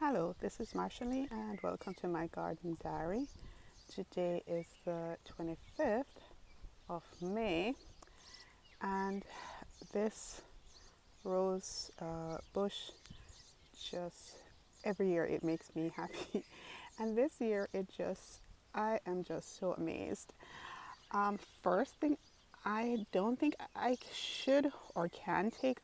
Hello, this is Marshallee and welcome to my garden diary. Today is the 25th of May and this rose bush just every year it makes me happy and this year I am just so amazed. First thing, I don't think I should or can take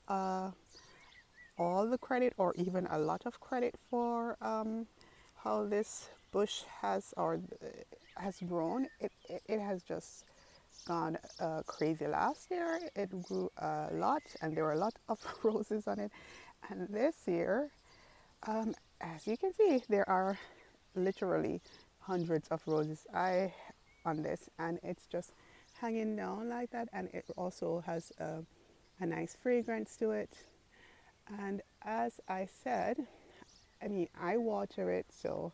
all the credit or even a lot of credit for how this bush has grown. It has just gone crazy. Last year it grew a lot and there were a lot of roses on it, and this year, as you can see, there are literally hundreds of roses I on this, and it's just hanging down like that, and it also has a nice fragrance to it. And as I said, I water it, so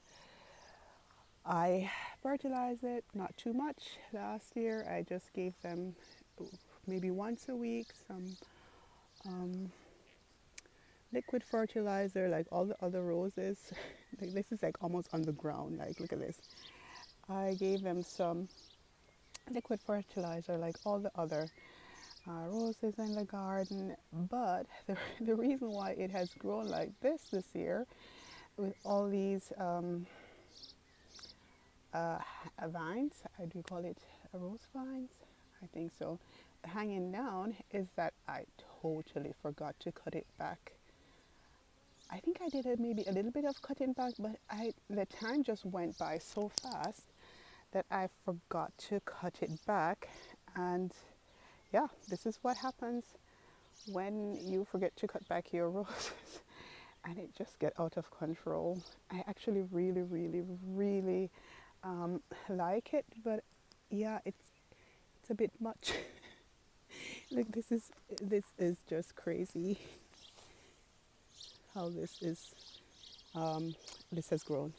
I fertilize it, not too much. Last year, I just gave them maybe once a week some liquid fertilizer, like all the other roses. Like, this is like almost on the ground. Like, look at this. I gave them some liquid fertilizer, like all the other roses in the garden. But the reason why it has grown like this year, with all these vines, I do call it rose vines, I think so, hanging down, is that I totally forgot to cut it back. I think I did maybe a little bit of cutting back, but the time just went by so fast that I forgot to cut it back. And yeah, this is what happens when you forget to cut back your roses and it just get out of control. I actually really like it, but yeah, it's a bit much. Like, this is just crazy how this has grown.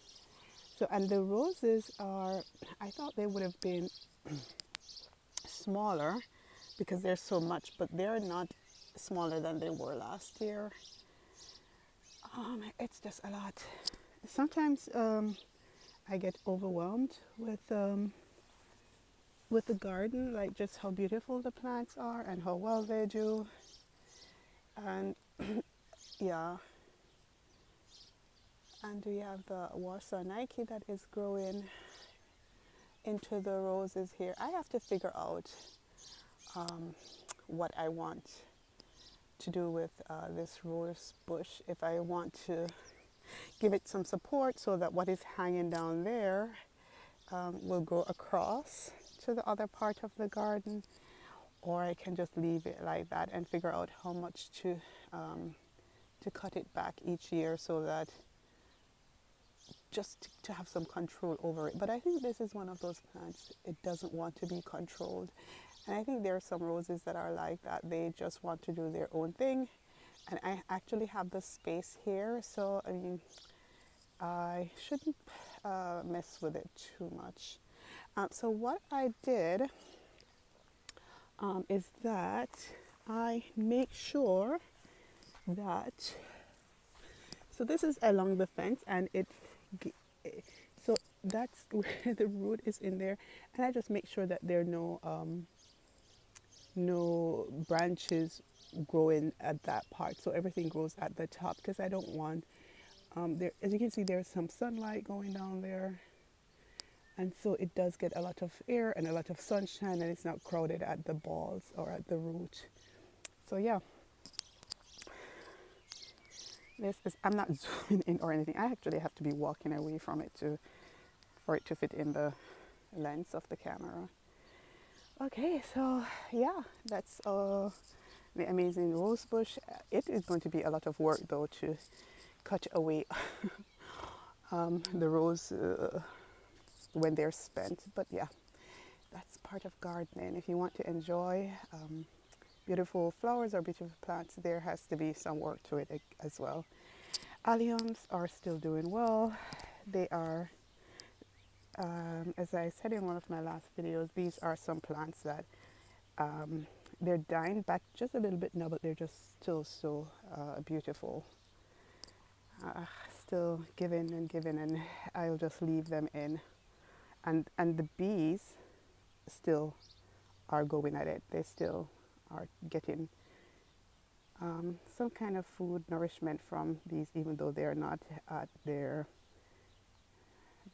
So, and the roses are, I thought they would have been smaller because there's so much, but they're not smaller than they were last year. It's just a lot. Sometimes I get overwhelmed with the garden, like just how beautiful the plants are and how well they do. And yeah, and we have the Warsaw Nike that is growing into the roses here. I have to figure out what I want to do with this rose bush. If I want to give it some support so that what is hanging down there will go across to the other part of the garden, or I can just leave it like that and figure out how much to cut it back each year, so that just to have some control over it. But I think this is one of those plants, it doesn't want to be controlled. And I think there are some roses that are like that. They just want to do their own thing. And I actually have the space here, so I shouldn't mess with it too much. So what I did is that I make sure that, so this is along the fence, and so that's where the root is in there, and I just make sure that there are no branches growing at that part, so everything grows at the top, because I don't want there, as you can see, there's some sunlight going down there, and so it does get a lot of air and a lot of sunshine, and it's not crowded at the balls or at the root. So yeah, I'm not zooming in or anything. I actually have to be walking away from it for it to fit in the lens of the camera. Okay, so yeah, that's the amazing rose bush. It is going to be a lot of work though to cut away the rose when they're spent, but yeah, that's part of gardening. If you want to enjoy beautiful flowers or beautiful plants, there has to be some work to it as well. Alliums are still doing well. They are, as I said in one of my last videos, these are some plants that they're dying back just a little bit now, but they're just still so beautiful. still giving and giving, and I'll just leave them in, and the bees still are going at it. They still are getting some kind of food nourishment from these, even though they're not at their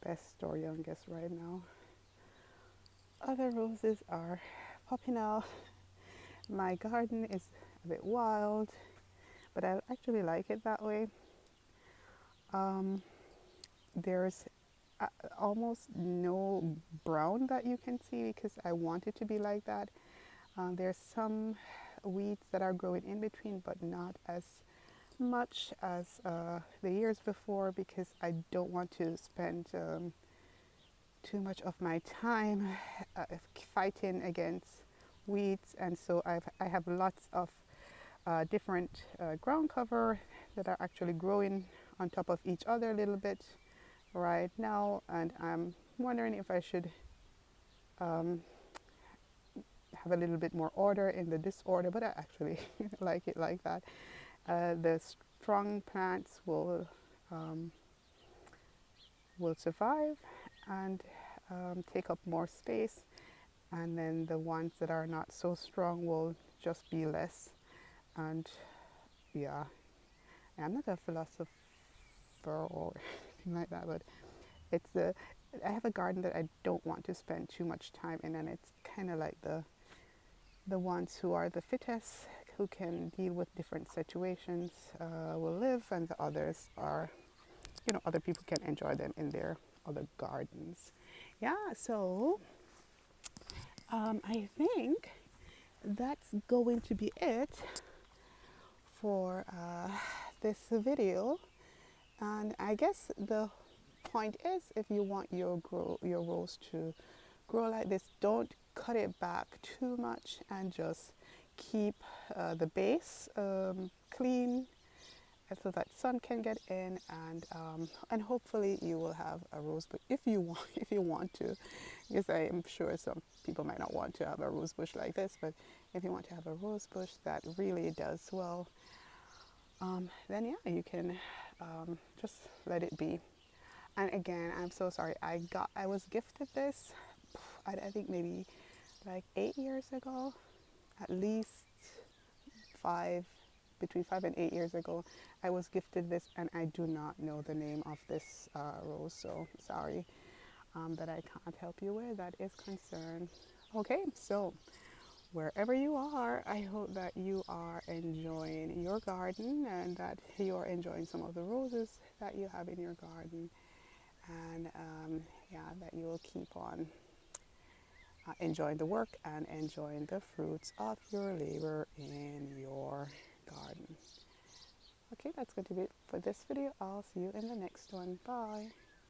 best or youngest right now. Other roses are popping out. My garden is a bit wild, but I actually like it that way. Um, there's almost no brown that you can see because I want it to be like that. There's some weeds that are growing in between, but not as much as the years before, because I don't want to spend too much of my time fighting against weeds, and so I have lots of different ground cover that are actually growing on top of each other a little bit right now, and I'm wondering if I should have a little bit more order in the disorder, but I actually like it like that. The strong plants will survive and take up more space, and then the ones that are not so strong will just be less. And yeah, I'm not a philosopher or anything like that, but it's I have a garden that I don't want to spend too much time in, and it's kind of like the ones who are the fittest, who can deal with different situations, will live, and the others are, other people can enjoy them in their other gardens. Yeah, so I think that's going to be it for this video. And I guess the point is, if you want your rose to grow like this, don't cut it back too much, and just keep the base clean, so that sun can get in, and hopefully you will have a rose bush if you want, if you want to, because I am sure some people might not want to have a rose bush like this, but if you want to have a rose bush that really does well, then yeah, you can just let it be. And again, I'm so sorry, I was gifted this, I think maybe like 8 years ago, at least between 5 and 8 years ago, I was gifted this, and I do not know the name of this rose, so sorry that I can't help you where that is concerned. Okay, so wherever you are, I hope that you are enjoying your garden, and that you are enjoying some of the roses that you have in your garden, and yeah, that you will keep on enjoying the work and enjoying the fruits of your labor in your garden. Okay, that's going to be it for this video. I'll see you in the next one. Bye.